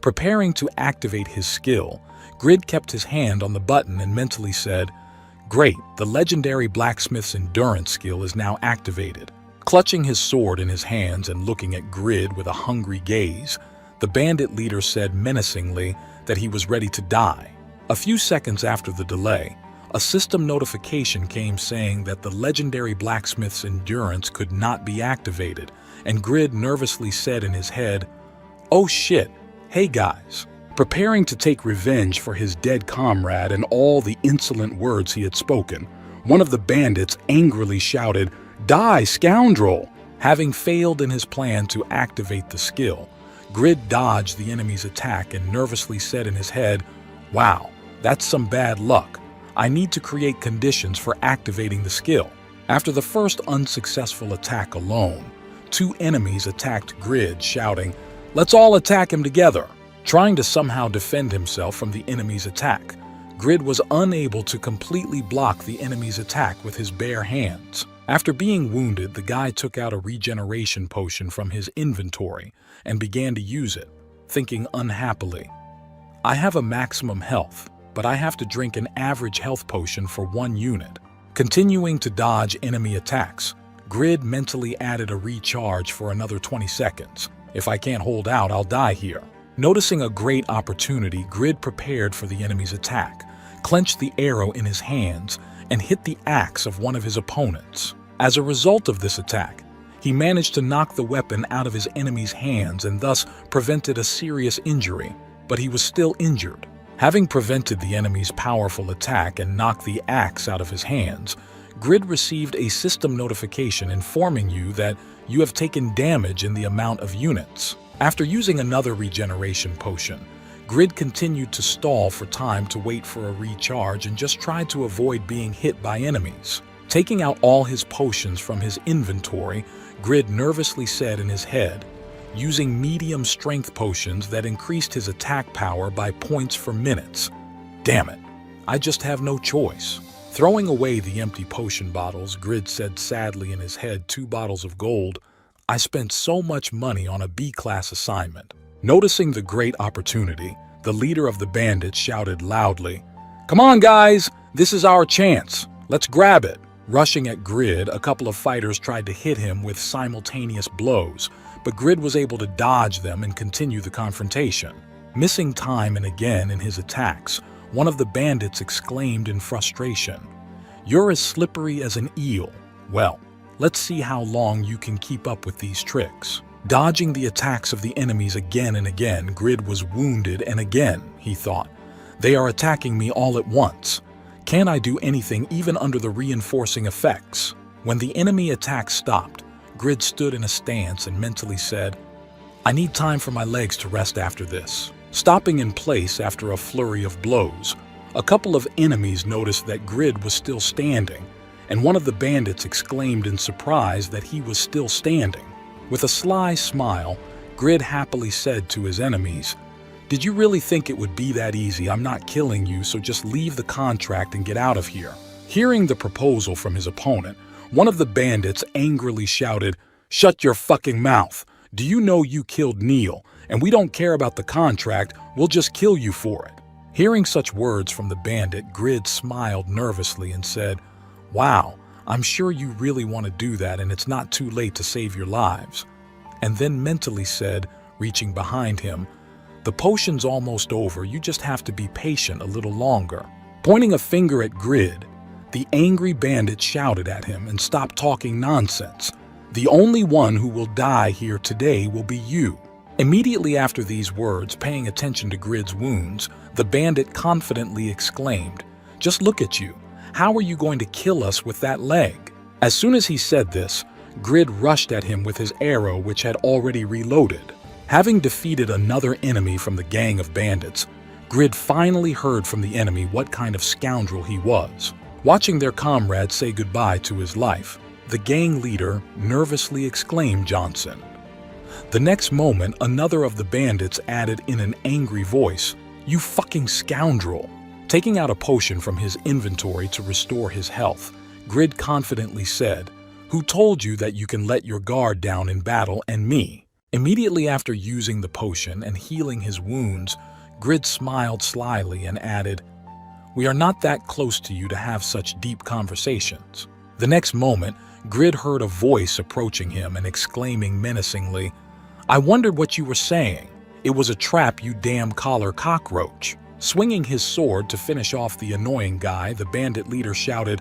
Preparing to activate his skill, Grid kept his hand on the button and mentally said, "Great, the legendary Blacksmith's endurance skill is now activated." Clutching his sword in his hands and looking at Grid with a hungry gaze, the bandit leader said menacingly that he was ready to die. A few seconds after the delay, a system notification came saying that the legendary Blacksmith's endurance could not be activated, and Grid nervously said in his head, "Oh shit, hey guys." Preparing to take revenge for his dead comrade and all the insolent words he had spoken, one of the bandits angrily shouted, "Die, scoundrel!" Having failed in his plan to activate the skill, Grid dodged the enemy's attack and nervously said in his head, "Wow, that's some bad luck. I need to create conditions for activating the skill." After the first unsuccessful attack alone, two enemies attacked Grid, shouting, "Let's all attack him together." Trying to somehow defend himself from the enemy's attack, Grid was unable to completely block the enemy's attack with his bare hands. After being wounded, the guy took out a regeneration potion from his inventory and began to use it, thinking unhappily, "I have a maximum health, but I have to drink an average health potion for 1 unit." Continuing to dodge enemy attacks, Grid mentally added a recharge for another 20 seconds. "If I can't hold out, I'll die here." Noticing a great opportunity, Grid prepared for the enemy's attack, clenched the arrow in his hands, and hit the axe of one of his opponents. As a result of this attack, he managed to knock the weapon out of his enemy's hands and thus prevented a serious injury, but he was still injured. Having prevented the enemy's powerful attack and knocked the axe out of his hands, Grid received a system notification informing you that you have taken damage in the amount of units. After using another regeneration potion, Grid continued to stall for time to wait for a recharge and just tried to avoid being hit by enemies. Taking out all his potions from his inventory, Grid nervously said in his head, using medium strength potions that increased his attack power by points for minutes. "Damn it, I just have no choice." Throwing away the empty potion bottles, Grid said sadly in his head, 2 bottles of gold. "I spent so much money on a B-class assignment." Noticing the great opportunity, the leader of the bandits shouted loudly, "Come on guys, this is our chance. Let's grab it." Rushing at Grid, a couple of fighters tried to hit him with simultaneous blows, but Grid was able to dodge them and continue the confrontation. Missing time and again in his attacks, one of the bandits exclaimed in frustration, "You're as slippery as an eel. Well, let's see how long you can keep up with these tricks." Dodging the attacks of the enemies again and again, Grid was wounded, and again, he thought, "They are attacking me all at once. Can't I do anything even under the reinforcing effects?" When the enemy attack stopped, Grid stood in a stance and mentally said, "I need time for my legs to rest after this." Stopping in place after a flurry of blows, a couple of enemies noticed that Grid was still standing, and one of the bandits exclaimed in surprise that he was still standing. With a sly smile, Grid happily said to his enemies, "Did you really think it would be that easy? I'm not killing you, so just leave the contract and get out of here." Hearing the proposal from his opponent, one of the bandits angrily shouted, "Shut your fucking mouth! Do you know you killed Neil, and we don't care about the contract, we'll just kill you for it." Hearing such words from the bandit, Grid smiled nervously and said, "Wow, I'm sure you really want to do that and it's not too late to save your lives." And then mentally said, reaching behind him, "The potion's almost over, you just have to be patient a little longer." Pointing a finger at Grid, the angry bandit shouted at him, "And stop talking nonsense. The only one who will die here today will be you." Immediately after these words, paying attention to Grid's wounds, the bandit confidently exclaimed, "Just look at you. How are you going to kill us with that leg?" As soon as he said this, Grid rushed at him with his arrow, which had already reloaded. Having defeated another enemy from the gang of bandits, Grid finally heard from the enemy what kind of scoundrel he was. Watching their comrade say goodbye to his life, the gang leader nervously exclaimed Johnson. The next moment, another of the bandits added in an angry voice, "You fucking scoundrel!" Taking out a potion from his inventory to restore his health, Grid confidently said, "Who told you that you can let your guard down in battle and me?" Immediately after using the potion and healing his wounds, Grid smiled slyly and added, "We are not that close to you to have such deep conversations." The next moment, Grid heard a voice approaching him and exclaiming menacingly, "I wondered what you were saying. It was a trap, you damn collar cockroach." Swinging his sword to finish off the annoying guy, the bandit leader shouted,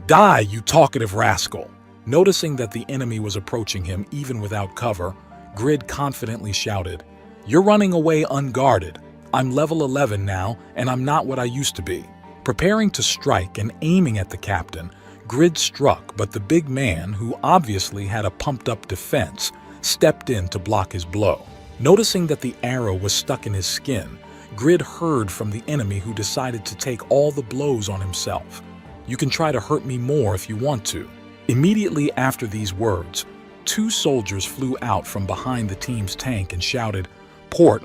"Die, you talkative rascal!" Noticing that the enemy was approaching him even without cover, Grid confidently shouted, "You're running away unguarded. I'm level 11 now, and I'm not what I used to be." Preparing to strike and aiming at the captain, Grid struck, but the big man, who obviously had a pumped-up defense, stepped in to block his blow. Noticing that the arrow was stuck in his skin, Grid heard from the enemy, who decided to take all the blows on himself. "You can try to hurt me more if you want to." Immediately after these words, 2 soldiers flew out from behind the team's tank and shouted, "Port,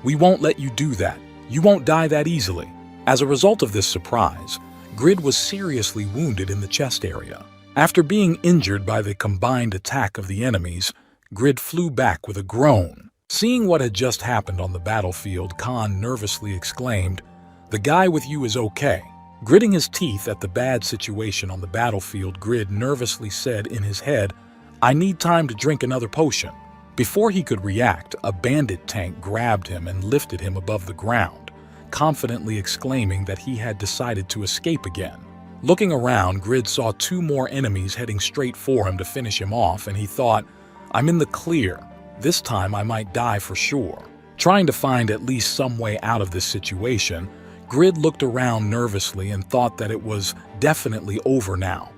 we won't let you do that. You won't die that easily." As a result of this surprise, Grid was seriously wounded in the chest area. After being injured by the combined attack of the enemies, Grid flew back with a groan. Seeing what had just happened on the battlefield, Khan nervously exclaimed, "The guy with you is okay." Gritting his teeth at the bad situation on the battlefield, Grid nervously said in his head, "I need time to drink another potion." Before he could react, a bandit tank grabbed him and lifted him above the ground, confidently exclaiming that he had decided to escape again. Looking around, Grid saw 2 more enemies heading straight for him to finish him off, and he thought, "I'm in the clear. This time I might die for sure." Trying to find at least some way out of this situation, Grid looked around nervously and thought that it was definitely over now.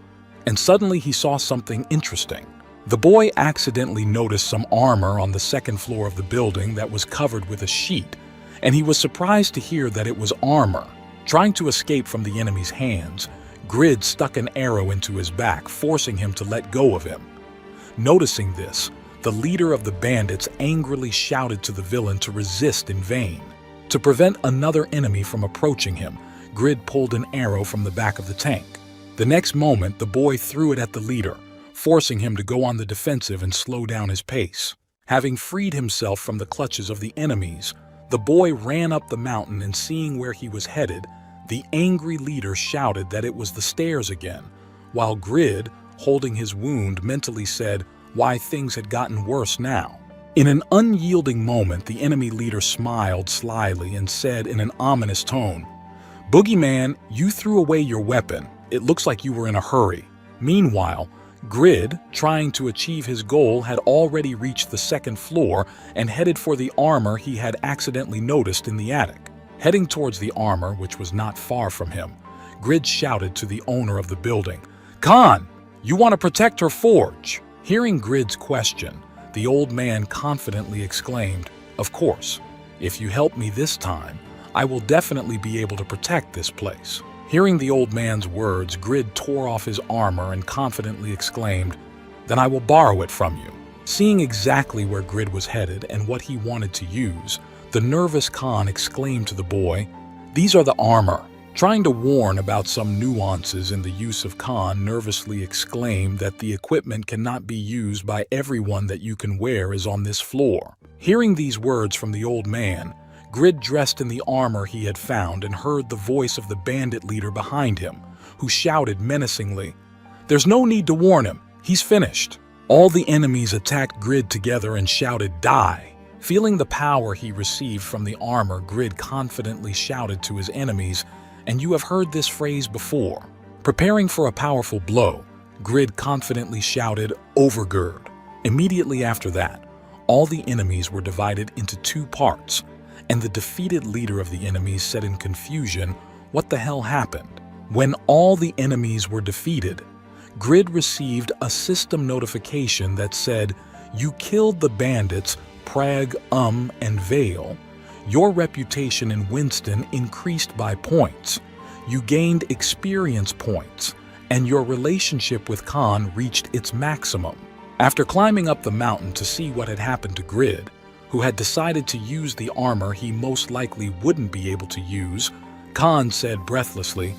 And suddenly he saw something interesting. The boy accidentally noticed some armor on the 2nd floor of the building that was covered with a sheet, and he was surprised to hear that it was armor. Trying to escape from the enemy's hands, Grid stuck an arrow into his back, forcing him to let go of him. Noticing this, the leader of the bandits angrily shouted to the villain to resist in vain. To prevent another enemy from approaching him, Grid pulled an arrow from the back of the tank. The next moment, the boy threw it at the leader, forcing him to go on the defensive and slow down his pace. Having freed himself from the clutches of the enemies, the boy ran up the mountain, and seeing where he was headed, the angry leader shouted that it was the stairs again, while Grid, holding his wound, mentally said why things had gotten worse now. In an unyielding moment, the enemy leader smiled slyly and said in an ominous tone, "Boogeyman, you threw away your weapon. It looks like you were in a hurry." Meanwhile, Grid, trying to achieve his goal, had already reached the 2nd floor and headed for the armor he had accidentally noticed in the attic. Heading towards the armor, which was not far from him, Grid shouted to the owner of the building, "Khan, you want to protect her forge?" Hearing Grid's question, the old man confidently exclaimed, "Of course. If you help me this time, I will definitely be able to protect this place." Hearing the old man's words, Grid tore off his armor and confidently exclaimed, "Then I will borrow it from you." Seeing exactly where Grid was headed and what he wanted to use, the nervous Khan exclaimed to the boy, "These are the armor." Trying to warn about some nuances in the use of Khan nervously exclaimed that the equipment cannot be used by everyone that you can wear is on this floor. Hearing these words from the old man, Grid dressed in the armor he had found and heard the voice of the bandit leader behind him, who shouted menacingly, "There's no need to warn him. He's finished." All the enemies attacked Grid together and shouted, "Die!" Feeling the power he received from the armor, Grid confidently shouted to his enemies, and you have heard this phrase before. Preparing for a powerful blow, Grid confidently shouted, "Overgird." Immediately after that, all the enemies were divided into 2 parts, and the defeated leader of the enemies said in confusion, "What the hell happened?" When all the enemies were defeated, Grid received a system notification that said, "You killed the bandits Prag, and Vale. Your reputation in Winston increased by points. You gained experience points, and your relationship with Khan reached its maximum." After climbing up the mountain to see what had happened to Grid, who had decided to use the armor he most likely wouldn't be able to use, Khan said breathlessly,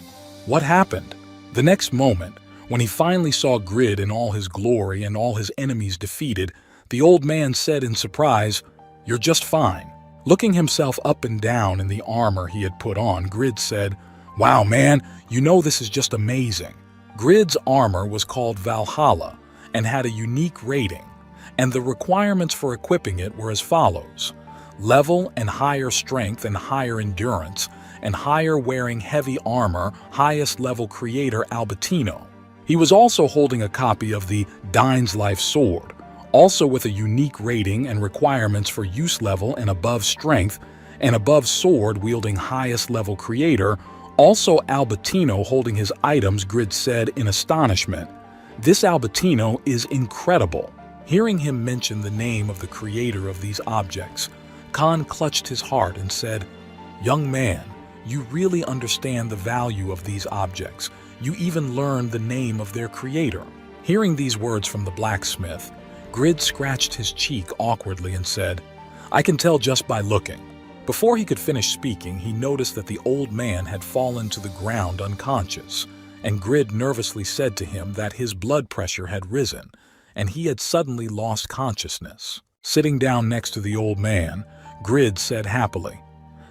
"What happened?" The next moment, when he finally saw Grid in all his glory and all his enemies defeated, The old man said in surprise, "You're just fine." Looking himself up and down in the armor he had put on, Grid said, "Wow, man, you know this is just amazing." Grid's armor was called Valhalla and had a unique rating, and the requirements for equipping it were as follows: level and higher strength and higher endurance, and higher wearing heavy armor, highest level creator Albertino. He was also holding a copy of the Dine's Life Sword, also with a unique rating and requirements for use level and above strength, and above sword wielding highest level creator, also Albertino holding his items, Grid said in astonishment. "This Albertino is incredible." Hearing him mention the name of the creator of these objects, Khan clutched his heart and said, "Young man, you really understand the value of these objects. You even learned the name of their creator." Hearing these words from the blacksmith, Grid scratched his cheek awkwardly and said, "I can tell just by looking." Before he could finish speaking, he noticed that the old man had fallen to the ground unconscious, and Grid nervously said to him that his blood pressure had risen, and he had suddenly lost consciousness. Sitting down next to the old man, Grid said happily,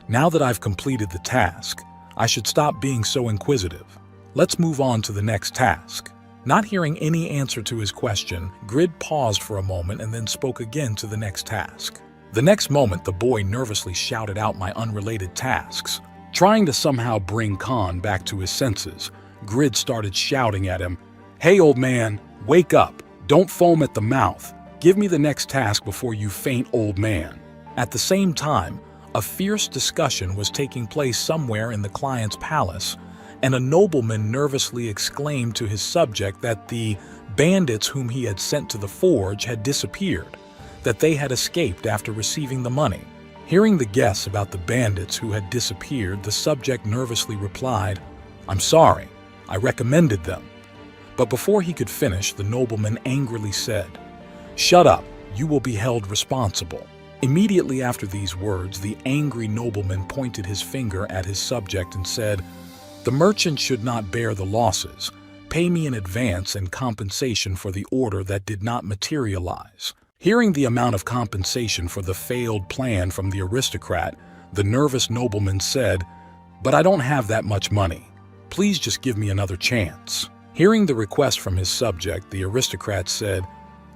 "Now that I've completed the task, I should stop being so inquisitive. Let's move on to the next task." Not hearing any answer to his question, Grid paused for a moment and then spoke again to the next task. The next moment, the boy nervously shouted out my unrelated tasks. Trying to somehow bring Khan back to his senses, Grid started shouting at him, "Hey, old man, wake up. Don't foam at the mouth. Give me the next task before you faint, old man." At the same time, a fierce discussion was taking place somewhere in the client's palace, and a nobleman nervously exclaimed to his subject that the bandits whom he had sent to the forge had disappeared, that they had escaped after receiving the money. Hearing the guess about the bandits who had disappeared, the subject nervously replied, "I'm sorry, I recommended them." But before he could finish, the nobleman angrily said, "Shut up, you will be held responsible." Immediately after these words, the angry nobleman pointed his finger at his subject and said, "The merchant should not bear the losses. Pay me in advance and compensation for the order that did not materialize." Hearing the amount of compensation for the failed plan from the aristocrat, the nervous nobleman said, "But I don't have that much money. Please just give me another chance." Hearing the request from his subject, the aristocrat said,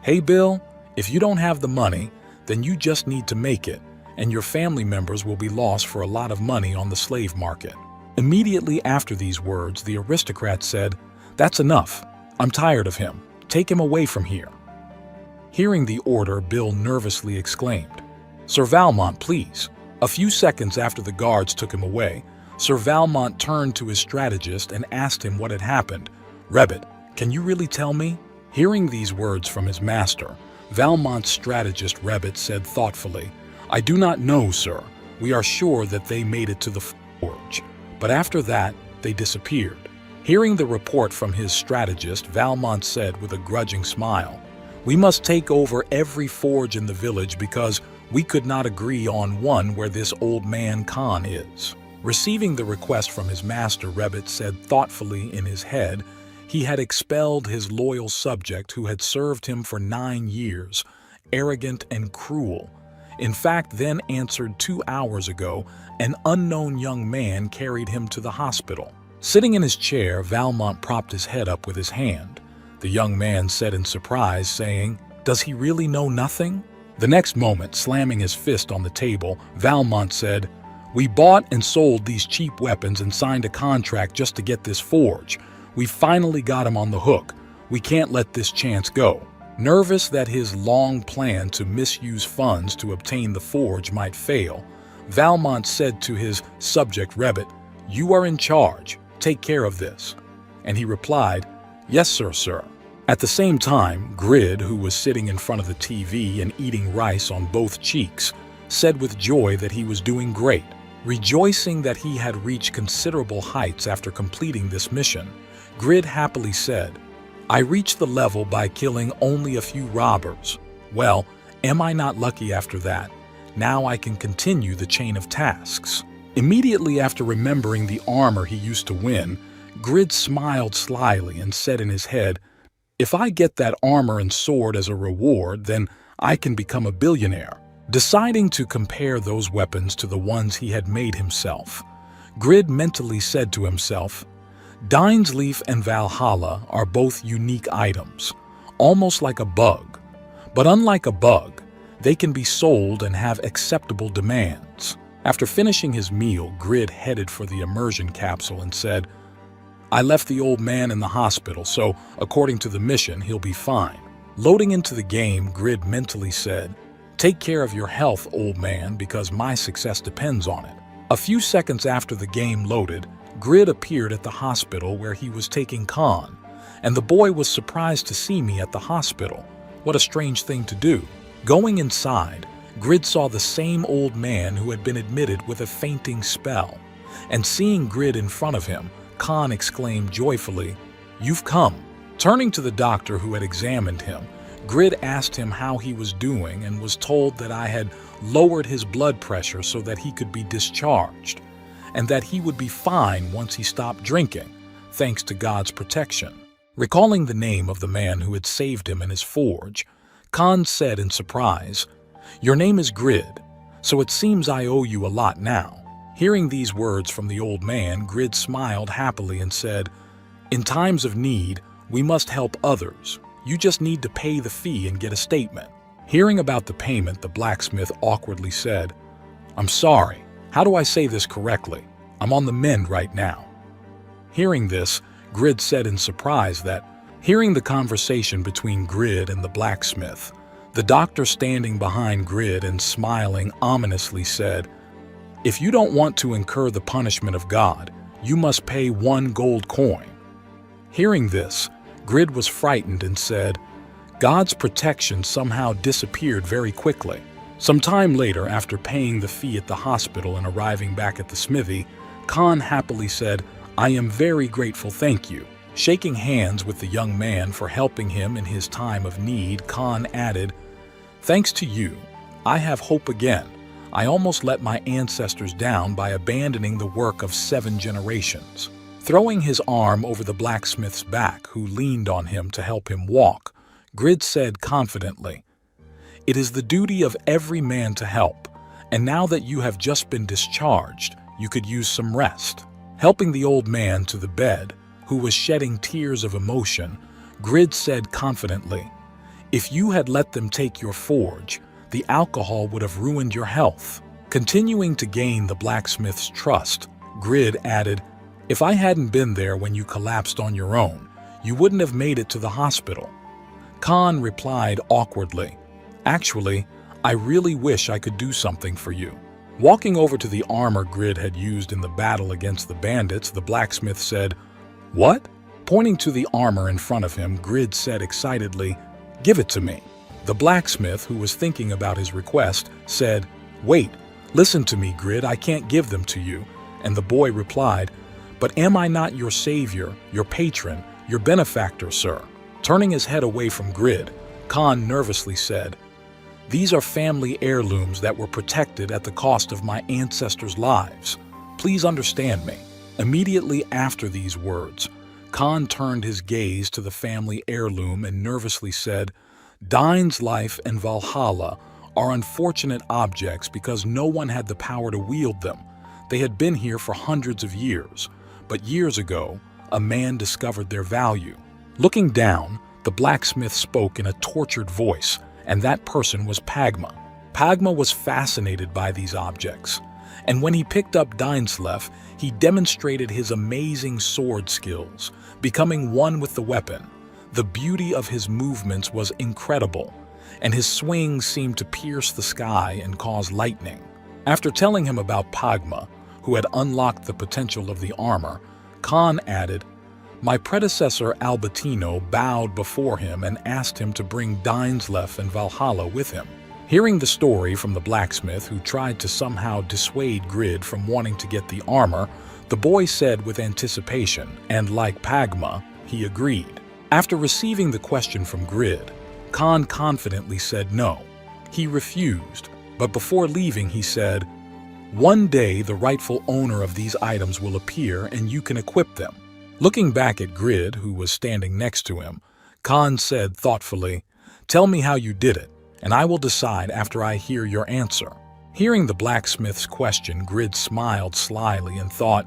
"Hey Bill, if you don't have the money, then you just need to make it, and your family members will be lost for a lot of money on the slave market." Immediately after these words, the aristocrat said, "That's enough. I'm tired of him. Take him away from here." Hearing the order, Bill nervously exclaimed, "Sir Valmont, please." A few seconds after the guards took him away, Sir Valmont turned to his strategist and asked him what had happened. "Rebbit, can you really tell me?" Hearing these words from his master, Valmont's strategist Rebbit said thoughtfully, "I do not know, sir. We are sure that they made it to the forge, but after that, they disappeared." Hearing the report from his strategist, Valmont said with a grudging smile, "We must take over every forge in the village because we could not agree on one where this old man Khan is." Receiving the request from his master, Rebbit said thoughtfully in his head, he had expelled his loyal subject who had served him for 9 years, arrogant and cruel. In fact, then answered 2 hours ago, an unknown young man carried him to the hospital. Sitting in his chair, Valmont propped his head up with his hand. The young man said in surprise, saying, "Does he really know nothing?" The next moment, slamming his fist on the table, Valmont said, "We bought and sold these cheap weapons and signed a contract just to get this forge. We finally got him on the hook. We can't let this chance go." Nervous that his long plan to misuse funds to obtain the forge might fail, Valmont said to his subject Rebbit, "You are in charge. Take care of this." And he replied, "Yes, sir." At the same time, Grid, who was sitting in front of the TV and eating rice on both cheeks, said with joy that he was doing great. Rejoicing that he had reached considerable heights after completing this mission, Grid happily said, "I reached the level by killing only a few robbers. Well, am I not lucky after that? Now I can continue the chain of tasks." Immediately after remembering the armor he used to win, Grid smiled slyly and said in his head, "If I get that armor and sword as a reward, then I can become a billionaire. Deciding to compare those weapons to the ones he had made himself, Grid mentally said to himself, Dine's Leaf and Valhalla are both unique items, almost like a bug. But unlike a bug, they can be sold and have acceptable demands. After finishing his meal, Grid headed for the immersion capsule and said, I left the old man in the hospital, so according to the mission, he'll be fine. Loading into the game, Grid mentally said, Take care of your health, old man, because my success depends on it. A few seconds after the game loaded, Grid appeared at the hospital where he was taking Khan, and the boy was surprised to see me at the hospital. What a strange thing to do. Going inside, Grid saw the same old man who had been admitted with a fainting spell, and seeing Grid in front of him, Khan exclaimed joyfully, You've come. Turning to the doctor who had examined him, Grid asked him how he was doing and was told that I had lowered his blood pressure so that he could be discharged, and that he would be fine once he stopped drinking, thanks to God's protection. Recalling the name of the man who had saved him in his forge, Khan said in surprise, Your name is Grid, so it seems I owe you a lot now. Hearing these words from the old man, Grid smiled happily and said, In times of need, we must help others. You just need to pay the fee and get a statement. Hearing about the payment, the blacksmith awkwardly said, I'm sorry, how do I say this correctly? I'm on the mend right now. Hearing this, Grid said in surprise that, hearing the conversation between Grid and the blacksmith, the doctor standing behind Grid and smiling ominously said, If you don't want to incur the punishment of God, you must pay 1 gold coin. Hearing this, Grid was frightened and said, God's protection somehow disappeared very quickly. Some time later, after paying the fee at the hospital and arriving back at the smithy, Khan happily said, I am very grateful, thank you. Shaking hands with the young man for helping him in his time of need, Khan added, Thanks to you, I have hope again. I almost let my ancestors down by abandoning the work of 7 generations. Throwing his arm over the blacksmith's back, who leaned on him to help him walk, Grid said confidently, It is the duty of every man to help, and now that you have just been discharged, you could use some rest. Helping the old man to the bed, who was shedding tears of emotion, Grid said confidently, If you had let them take your forge, the alcohol would have ruined your health. Continuing to gain the blacksmith's trust, Grid added, If I hadn't been there when you collapsed on your own, you wouldn't have made it to the hospital. Khan replied awkwardly, Actually, I really wish I could do something for you. Walking over to the armor Grid had used in the battle against the bandits, the blacksmith said, What? Pointing to the armor in front of him, Grid said excitedly, Give it to me. The blacksmith, who was thinking about his request, said, Wait, listen to me, Grid, I can't give them to you. And the boy replied, But am I not your savior, your patron, your benefactor, sir? Turning his head away from Grid, Khan nervously said, These are family heirlooms that were protected at the cost of my ancestors' lives. Please understand me. Immediately after these words, Khan turned his gaze to the family heirloom and nervously said, Dine's life and Valhalla are unfortunate objects because no one had the power to wield them. They had been here for hundreds of years, but years ago, a man discovered their value. Looking down, the blacksmith spoke in a tortured voice, and that person was Pagma. Pagma was fascinated by these objects, and when he picked up Dineslev, he demonstrated his amazing sword skills, becoming one with the weapon. The beauty of his movements was incredible, and his swings seemed to pierce the sky and cause lightning. After telling him about Pagma, who had unlocked the potential of the armor, Khan added, My predecessor Albertino bowed before him and asked him to bring Dineslev and Valhalla with him. Hearing the story from the blacksmith who tried to somehow dissuade Grid from wanting to get the armor, the boy said with anticipation, and like Pagma, he agreed. After receiving the question from Grid, Khan confidently said no. He refused, but before leaving he said, One day the rightful owner of these items will appear and you can equip them. Looking back at Grid, who was standing next to him, Khan said thoughtfully, Tell me how you did it. and I will decide after I hear your answer." Hearing the blacksmith's question, Grid smiled slyly and thought,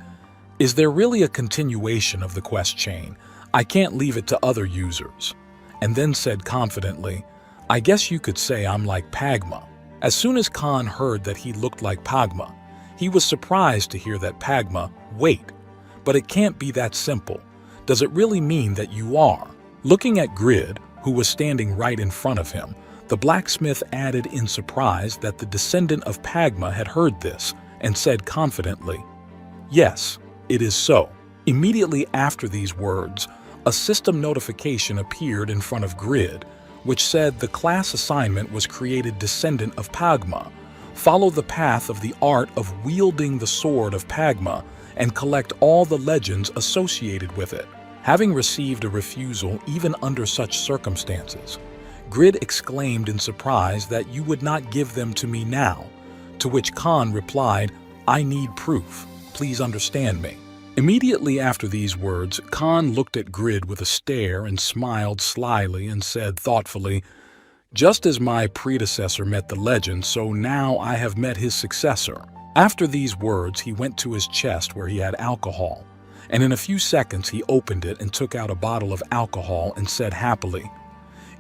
"Is there really a continuation of the quest chain? I can't leave it to other users." And then said confidently, "I guess you could say I'm like Pagma." As soon as Khan heard that he looked like Pagma, he was surprised to hear that Pagma, "Wait, but it can't be that simple. Does it really mean that you are?" Looking at Grid, who was standing right in front of him, the blacksmith added in surprise that the descendant of Pagma had heard this and said confidently, "Yes, it is so." Immediately after these words, a system notification appeared in front of Grid, which said the class assignment was created descendant of Pagma. Follow the path of the art of wielding the sword of Pagma and collect all the legends associated with it. Having received a refusal even under such circumstances, Grid exclaimed in surprise that you would not give them to me now, to which Khan replied, "I need proof. Please understand me." Immediately after these words, Khan looked at Grid with a stare and smiled slyly and said thoughtfully, "Just as my predecessor met the legend, so now I have met his successor." After these words, he went to his chest where he had alcohol, and in a few seconds he opened it and took out a bottle of alcohol and said happily,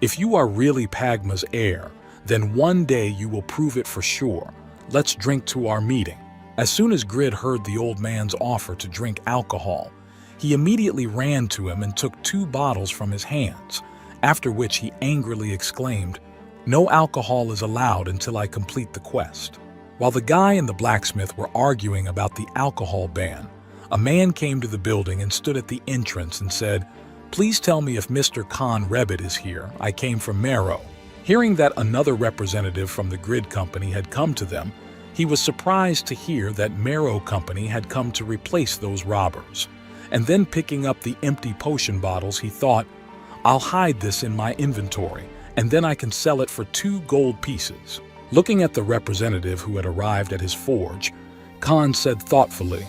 "If you are really Pagma's heir, then one day you will prove it for sure. Let's drink to our meeting." As soon as Grid heard the old man's offer to drink alcohol, he immediately ran to him and took 2 bottles from his hands, after which he angrily exclaimed, "No alcohol is allowed until I complete the quest." While the guy and the blacksmith were arguing about the alcohol ban, a man came to the building and stood at the entrance and said, "Please tell me if Mr. Khan Rebit is here. I came from Marrow." Hearing that another representative from the Grid Company had come to them, he was surprised to hear that Marrow Company had come to replace those robbers. And then picking up the empty potion bottles, he thought, "I'll hide this in my inventory, and then I can sell it for 2 gold pieces." Looking at the representative who had arrived at his forge, Khan said thoughtfully,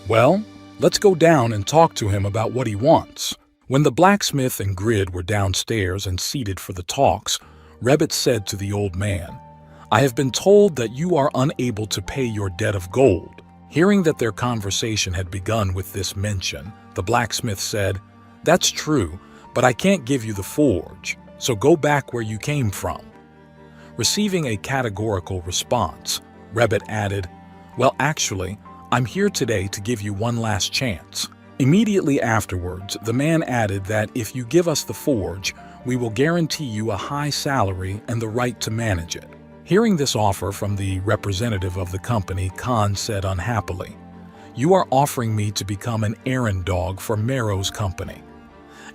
"Well, let's go down and talk to him about what he wants." When the blacksmith and Grid were downstairs and seated for the talks, Rebit said to the old man, "I have been told that you are unable to pay your debt of gold." Hearing that their conversation had begun with this mention, the blacksmith said, "That's true, but I can't give you the forge, so go back where you came from." Receiving a categorical response, Rebit added, "Well, actually, I'm here today to give you one last chance." Immediately afterwards, the man added that if you give us the forge, we will guarantee you a high salary and the right to manage it. Hearing this offer from the representative of the company, Khan said unhappily, "You are offering me to become an errand dog for Marrow's company."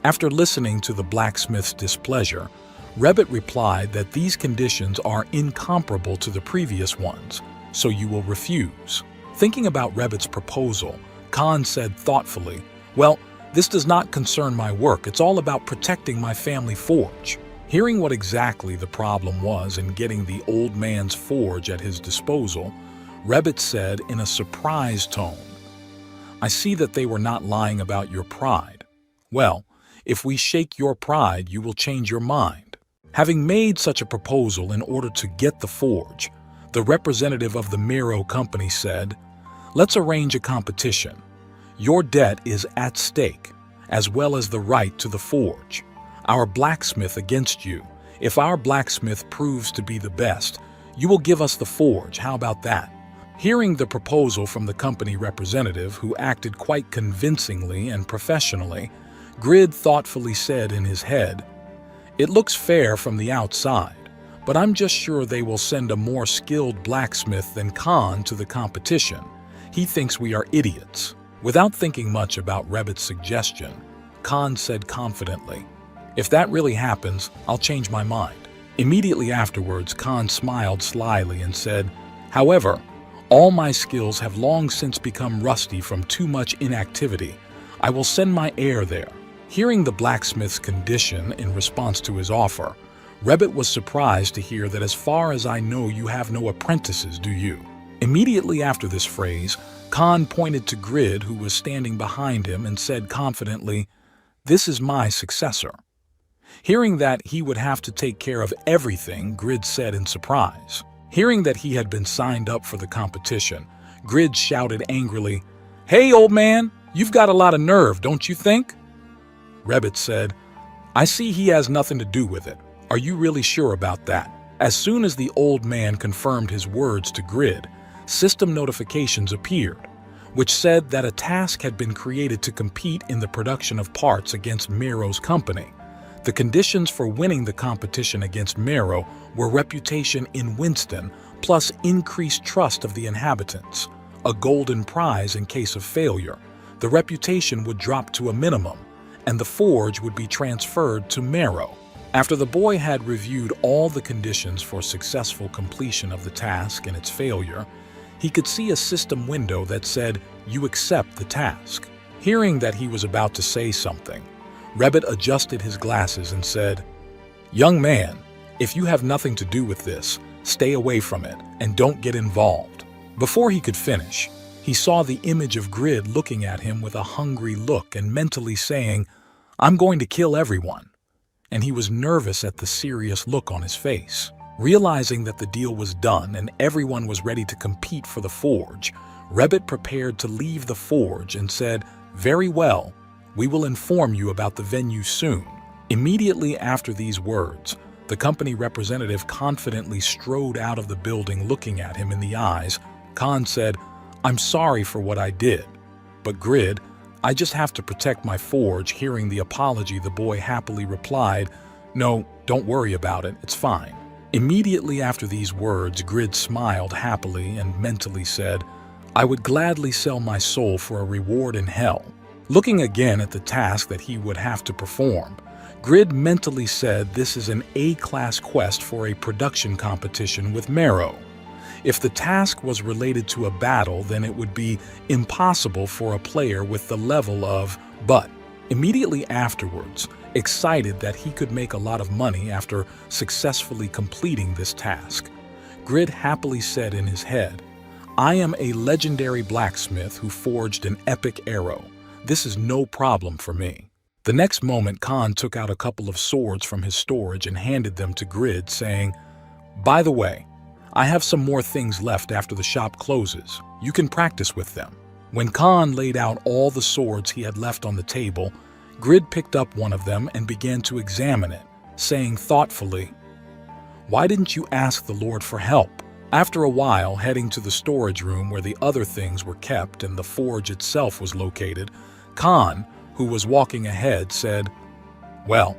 After listening to the blacksmith's displeasure, Rebit replied that these conditions are incomparable to the previous ones, so you will refuse. Thinking about Rebit's proposal, Khan said thoughtfully, "Well, this does not concern my work. It's all about protecting my family forge." Hearing what exactly the problem was in getting the old man's forge at his disposal, Rebit said in a surprised tone, "I see that they were not lying about your pride. Well, if we shake your pride, you will change your mind." Having made such a proposal in order to get the forge, the representative of the Marrow Company said, "Let's arrange a competition. Your debt is at stake, as well as the right to the forge. Our blacksmith against you. If our blacksmith proves to be the best, you will give us the forge. How about that?" Hearing the proposal from the company representative, who acted quite convincingly and professionally, Grid thoughtfully said in his head, "It looks fair from the outside, but I'm just sure they will send a more skilled blacksmith than Khan to the competition. He thinks we are idiots." Without thinking much about Rebit's suggestion, Khan said confidently, "If that really happens, I'll change my mind." Immediately afterwards, Khan smiled slyly and said, "However, all my skills have long since become rusty from too much inactivity. I will send my heir there." Hearing the blacksmith's condition in response to his offer, Rebit was surprised to hear that, "As far as I know, you have no apprentices, do you?" Immediately after this phrase, Khan pointed to Grid, who was standing behind him, and said confidently, "This is my successor." Hearing that he would have to take care of everything, Grid said in surprise. Hearing that he had been signed up for the competition, Grid shouted angrily, "Hey, old man, you've got a lot of nerve, don't you think?" Rabbit said, "I see he has nothing to do with it. Are you really sure about that?" As soon as the old man confirmed his words to Grid, system notifications appeared, which said that a task had been created to compete in the production of parts against Mero's company. The conditions for winning the competition against Mero were reputation in Winston plus increased trust of the inhabitants, a golden prize in case of failure. The reputation would drop to a minimum, and the forge would be transferred to Mero. After the boy had reviewed all the conditions for successful completion of the task and its failure, he could see a system window that said, "You accept the task." Hearing that he was about to say something, Rabbit adjusted his glasses and said, "Young man, if you have nothing to do with this, stay away from it and don't get involved." Before he could finish, he saw the image of Grid looking at him with a hungry look and mentally saying, "I'm going to kill everyone." And he was nervous at the serious look on his face. Realizing that the deal was done and everyone was ready to compete for the forge, Rabbit prepared to leave the forge and said, "Very well, we will inform you about the venue soon." Immediately after these words, the company representative confidently strode out of the building looking at him in the eyes. Khan said, "I'm sorry for what I did, but Grid, I just have to protect my forge." Hearing the apology, the boy happily replied, "No, don't worry about it, it's fine." Immediately after these words, Grid smiled happily and mentally said, "I would gladly sell my soul for a reward in hell." Looking again at the task that he would have to perform, Grid mentally said this is an A-class quest for a production competition with Mero. If the task was related to a battle, then it would be impossible for a player with the level of but. Immediately afterwards, excited that he could make a lot of money after successfully completing this task, Grid happily said in his head, "I am a legendary blacksmith who forged an epic arrow. This is no problem for me." The next moment, Khan took out a couple of swords from his storage and handed them to Grid, saying, "By the way, I have some more things left after the shop closes. You can practice with them." When Khan laid out all the swords he had left on the table, Grid picked up one of them and began to examine it, saying thoughtfully, "Why didn't you ask the Lord for help?" After a while, heading to the storage room where the other things were kept and the forge itself was located, Khan, who was walking ahead, said, "Well,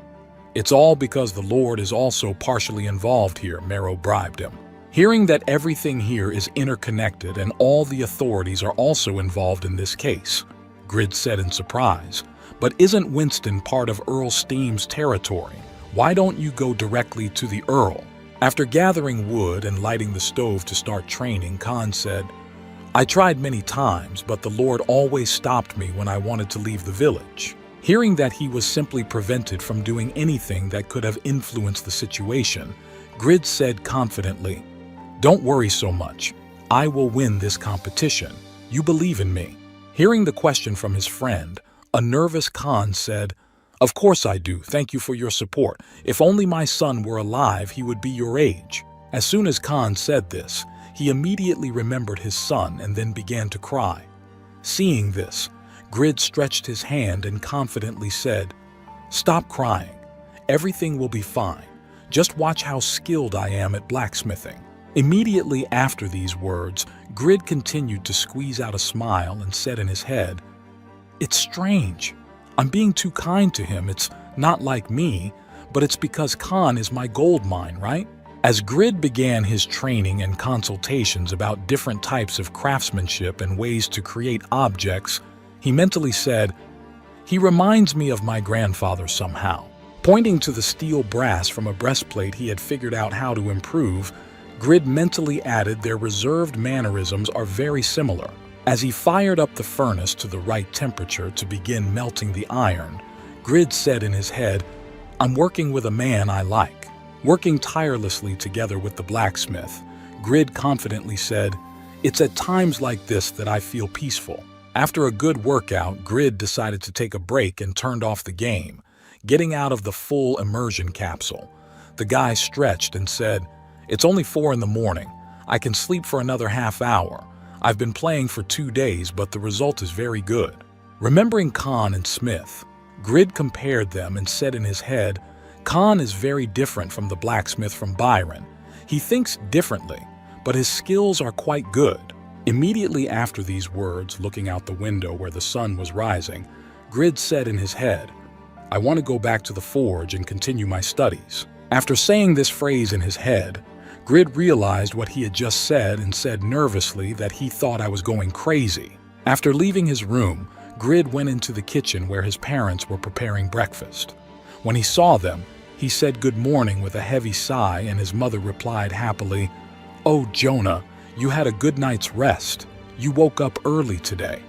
it's all because the Lord is also partially involved here." Mero bribed him. Hearing that everything here is interconnected and all the authorities are also involved in this case, Grid said in surprise, "But isn't Winston part of Earl Steam's territory? Why don't you go directly to the Earl?" After gathering wood and lighting the stove to start training, Khan said, "I tried many times, but the Lord always stopped me when I wanted to leave the village." Hearing that he was simply prevented from doing anything that could have influenced the situation, Grid said confidently, "Don't worry so much. I will win this competition. You believe in me." Hearing the question from his friend, a nervous Khan said, "Of course I do. Thank you for your support. If only my son were alive, he would be your age." As soon as Khan said this, he immediately remembered his son and then began to cry. Seeing this, Grid stretched his hand and confidently said, "Stop crying. Everything will be fine. Just watch how skilled I am at blacksmithing." Immediately after these words, Grid continued to squeeze out a smile and said in his head, "It's strange. I'm being too kind to him. It's not like me, but it's because Khan is my gold mine, right?" As Grid began his training and consultations about different types of craftsmanship and ways to create objects, he mentally said, "He reminds me of my grandfather somehow." Pointing to the steel brass from a breastplate he had figured out how to improve, Grid mentally added their reserved mannerisms are very similar. As he fired up the furnace to the right temperature to begin melting the iron, Grid said in his head, "I'm working with a man I like." Working tirelessly together with the blacksmith, Grid confidently said, "It's at times like this that I feel peaceful." After a good workout, Grid decided to take a break and turned off the game, getting out of the full immersion capsule. The guy stretched and said, "It's only 4 in the morning. I can sleep for another half hour. I've been playing for 2 days, but the result is very good." Remembering Khan and Smith, Grid compared them and said in his head, "Khan is very different from the blacksmith from Byron. He thinks differently, but his skills are quite good." Immediately after these words, looking out the window where the sun was rising, Grid said in his head, "I want to go back to the forge and continue my studies." After saying this phrase in his head, Grid realized what he had just said and said nervously that he thought I was going crazy. After leaving his room, Grid went into the kitchen where his parents were preparing breakfast. When he saw them, he said good morning with a heavy sigh, and his mother replied happily, "Oh, Jonah, you had a good night's rest. You woke up early today."